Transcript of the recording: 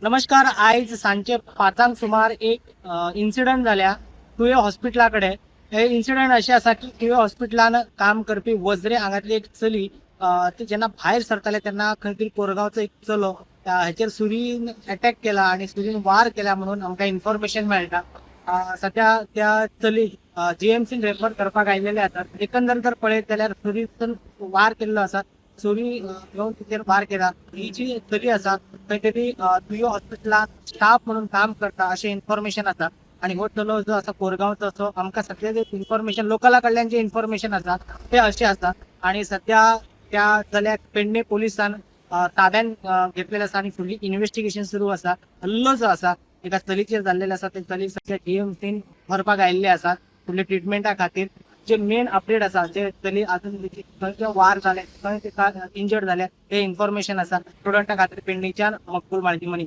नमस्कार. आयज सांजे 5:00 सुमार एक इन्सिडंट जाल्या तुये हॉस्पिटला कडेन. हे इन्सिडंट अशें आसा की तुये हॉस्पिटलान काम करपी वज्रे हांगातली एक चली ती जेन्ना भायर सरताले तेन्ना खंय तरी कोरगांवचो एक चलो हेचेर सुरीन अटॅक केला आनी सुरीन वार केला म्हणून आमकां इन्फॉर्मेशन मेळटा. सध्या त्या चलीक जीएमसीन रेफर करपाक आयिल्ले आसात. एकंदर जर पळयत जाल्यार सुरीन वार केल्लो आसा. सुरी घेवन तिचेर वार केला. ही जी चली आसा खंय तरी तुयो हॉस्पिटलात स्टाफ म्हणून काम करता अशें इन्फॉर्मेशन आसा. आणि हो चलो जो आसा कोरगांवचो असो आमकां सध्या जे इन्फॉर्मेशन लोकला कडल्यान जे इन्फॉर्मेशन आसा ते अशें आसा. आणि सध्या त्या चल्याक पेडणे पोलिसान ताब्यान घेतलेले आसा आणि फुडली इन्व्हेस्टिगेशन सुरू आसा. हल्लो जो आसा एका चलीचेर जाल्लेलो आसा ते चलीक सध्या जीएमसीन व्हरपाक आयिल्ले आसात फुडल्या ट्रिटमेंटा खातीर. जे मेन अपडेट आसा जे चली अजून खंय वार जाले खंय इंजर्ड जाले हे इन्फॉर्मेशन आसा स्टुडंटा खातीर पेडणेच्यान मकबूल मालती मनी.